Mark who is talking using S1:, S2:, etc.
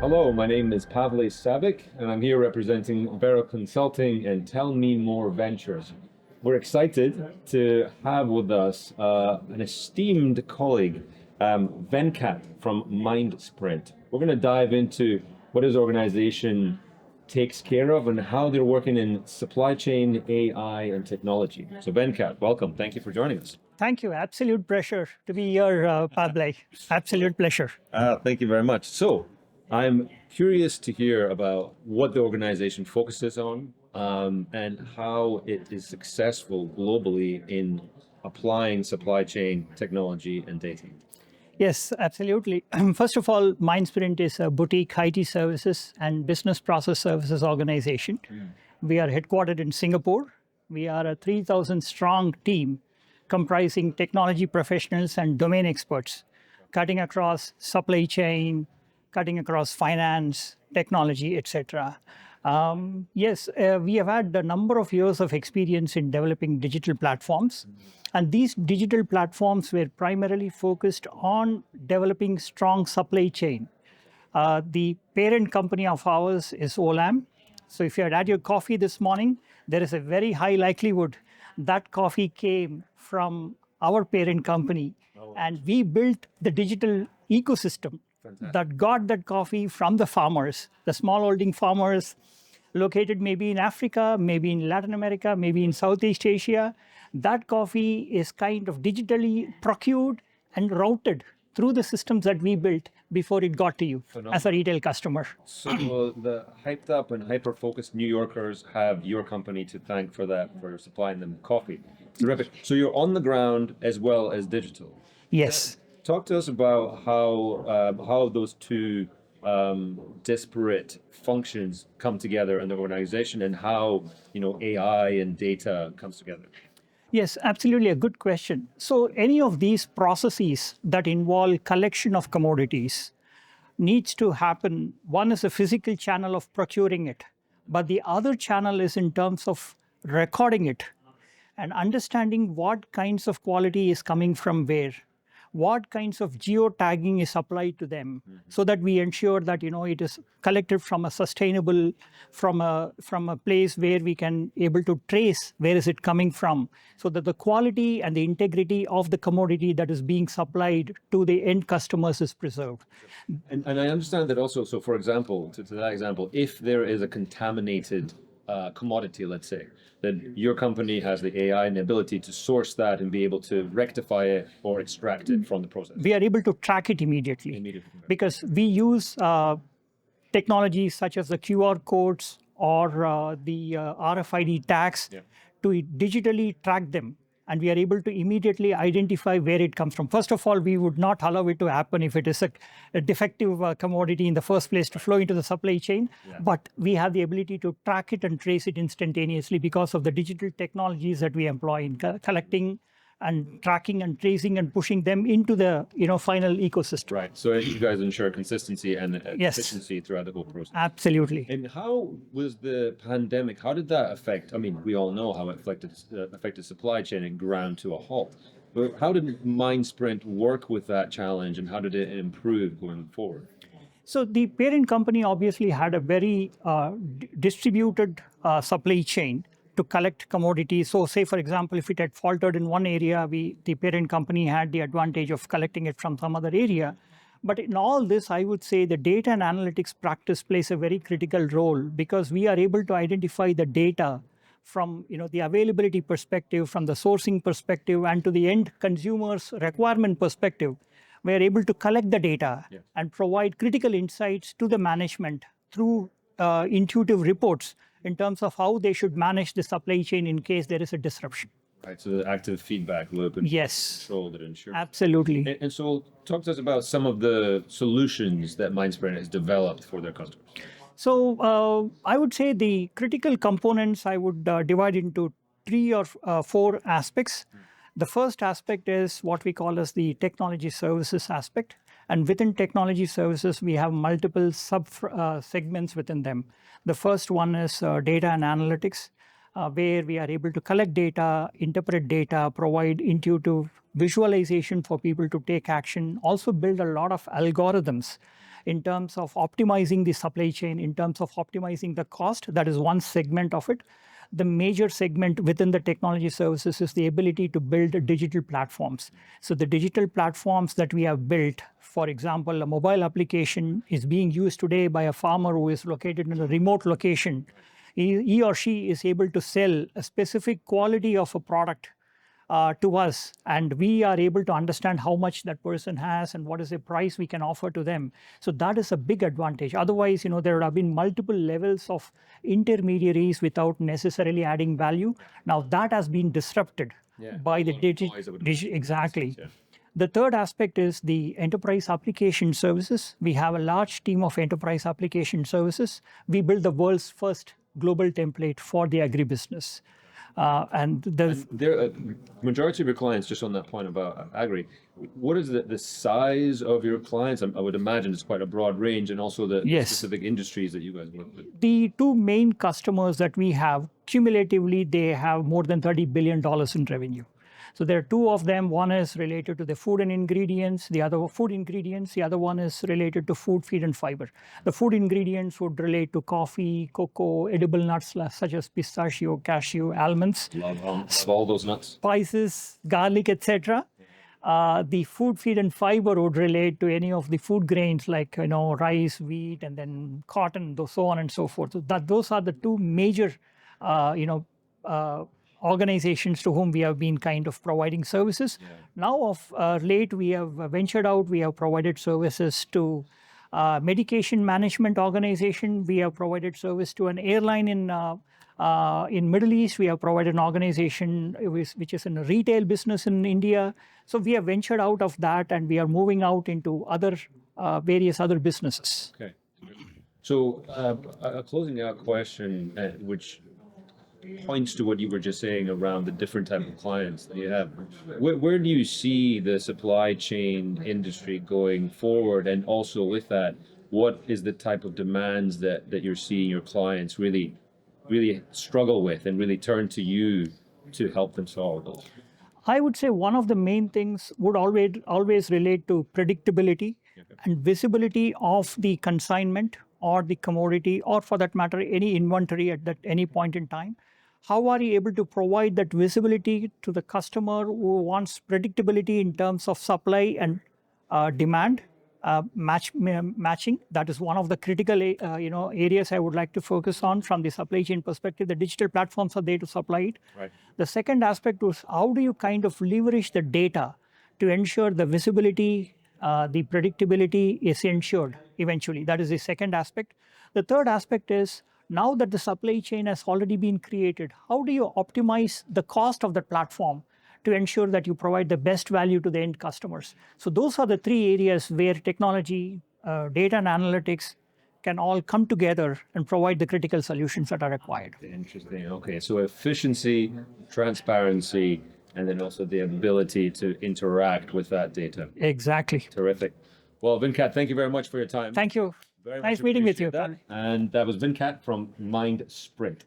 S1: Hello, my name is Pavle Sabic, and I'm here representing Beryl Consulting and Tell Me More Ventures. We're excited to have with us an esteemed colleague, Venkat from Mindsprint. We're going to dive into what his organization takes care of and how they're working in supply chain, AI, and technology. So Venkat, welcome. Thank you for joining us.
S2: Thank you. Absolute pleasure to be here, Pavle. Absolute pleasure.
S1: Thank you very much. So I'm curious to hear about what the organization focuses on and how it is successful globally in applying supply chain technology and data.
S2: Yes, absolutely. First of all, Mindsprint is a boutique IT services and business process services organization. We are headquartered in Singapore. We are a 3,000 strong team comprising technology professionals and domain experts, cutting across supply chain, cutting across finance, technology, etc. Yes, we have had a number of years of experience in developing digital platforms. And these digital platforms were primarily focused on developing strong supply chain. The parent company of ours is Olam. So if you had had your coffee this morning, there is a very high likelihood that coffee came from our parent company. And we built the digital ecosystem that got that coffee from the farmers, the smallholding farmers located maybe in Africa, maybe in Latin America, maybe in Southeast Asia. That coffee is kind of digitally procured and routed through the systems that we built before it got to you as a retail customer.
S1: So the hyped up and hyper-focused New Yorkers have your company to thank for that, for supplying them coffee. Terrific. So you're on the ground as well as digital.
S2: Yes.
S1: Talk to us about how those two disparate functions come together in the organization, and how AI and data comes together.
S2: Yes, absolutely a good question. So any of these processes that involve collection of commodities needs to happen. One is a physical channel of procuring it, but the other channel is in terms of recording it and understanding what kinds of quality is coming from where, what kinds of geotagging is applied to them, so that we ensure that it is collected from a sustainable, from a place where we can able to trace where is it coming from, so that the quality and the integrity of the commodity that is being supplied to the end customers is preserved.
S1: And I understand that also. So for example, to that example, if there is a contaminated commodity, let's say, then your company has the AI and the ability to source that and be able to rectify it or extract it from the process.
S2: We are able to track it immediately. Because we use technologies such as the QR codes or the RFID tags to digitally track them. And we are able to immediately identify where it comes from. First of all, we would not allow it to happen if it is a defective commodity in the first place to flow into the supply chain. But we have the ability to track it and trace it instantaneously because of the digital technologies that we employ in collecting and tracking and tracing and pushing them into the final ecosystem.
S1: Right. So you guys ensure consistency and efficiency throughout the whole process.
S2: Absolutely.
S1: And how was the pandemic? How did that affect? I mean, we all know how it affected supply chain and ground to a halt. But how did Mindsprint work with that challenge, and how did it improve going forward?
S2: So the parent company obviously had a very distributed supply chain to collect commodities. So say, for example, if it had faltered in one area, the parent company had the advantage of collecting it from some other area. But in all this, I would say the data and analytics practice plays a very critical role, because we are able to identify the data from the availability perspective, from the sourcing perspective, and to the end consumer's requirement perspective. We are able to collect the data and provide critical insights to the management through intuitive reports in terms of how they should manage the supply chain in case there is a disruption.
S1: Right, so the active feedback loop and control that ensures.
S2: Absolutely.
S1: And so talk to us about some of the solutions that Mindsprint has developed for their customers.
S2: So I would say the critical components I would divide into 3 or 4 aspects. The first aspect is what we call as the technology services aspect. And within technology services, we have multiple sub-segments within them. The first one is data and analytics, where we are able to collect data, interpret data, provide intuitive visualization for people to take action, also build a lot of algorithms in terms of optimizing the supply chain, in terms of optimizing the cost. That is one segment of it. The major segment within the technology services is the ability to build digital platforms. So the digital platforms that we have built, for example, a mobile application is being used today by a farmer who is located in a remote location. He or she is able to sell a specific quality of a product to us, and we are able to understand how much that person has and what is the price we can offer to them. So that is a big advantage. Otherwise, there would have been multiple levels of intermediaries without necessarily adding value. Now that has been disrupted by the exactly. Yeah. The third aspect is the enterprise application services. We have a large team of enterprise application services. We build the world's first global template for the agribusiness. And
S1: the majority of your clients, just on that point about agri, what is the size of your clients? I would imagine it's quite a broad range, and also the specific industries that you guys work with.
S2: The two main customers that we have, cumulatively, they have more than $30 billion in revenue. So there are two of them. One is related to the food and ingredients, the other food ingredients. The other one is related to food, feed, and fiber. The food ingredients would relate to coffee, cocoa, edible nuts such as pistachio, cashew, almonds.
S1: Love all those nuts.
S2: Spices, garlic, etc. The food, feed, and fiber would relate to any of the food grains like rice, wheat, and then cotton, so on and so forth. So those are the two major, organizations to whom we have been kind of providing services. Yeah. Now of late, we have ventured out. We have provided services to medication management organization. We have provided service to an airline in Middle East. We have provided an organization which is in a retail business in India. So we have ventured out of that, and we are moving out into various other businesses.
S1: Okay. So a closing out question, which points to what you were just saying around the different type of clients that you have. Where do you see the supply chain industry going forward? And also with that, what is the type of demands that you're seeing your clients really struggle with and really turn to you to help them solve those?
S2: I would say one of the main things would always relate to predictability and visibility of the consignment or the commodity, or for that matter, any inventory at any point in time. How are you able to provide that visibility to the customer who wants predictability in terms of supply and demand matching? That is one of the critical areas I would like to focus on from the supply chain perspective. The digital platforms are there to supply it. Right. The second aspect was how do you kind of leverage the data to ensure the visibility, the predictability is ensured eventually. That is the second aspect. The third aspect is, now that the supply chain has already been created, how do you optimize the cost of the platform to ensure that you provide the best value to the end customers? So those are the three areas where technology, data and analytics can all come together and provide the critical solutions that are required.
S1: Interesting. Okay, so efficiency, transparency, and then also the ability to interact with that data.
S2: Exactly.
S1: Terrific. Well, Venkat, thank you very much for your time.
S2: Thank you. Very nice meeting with you.
S1: And that was Venkat from Mindsprint.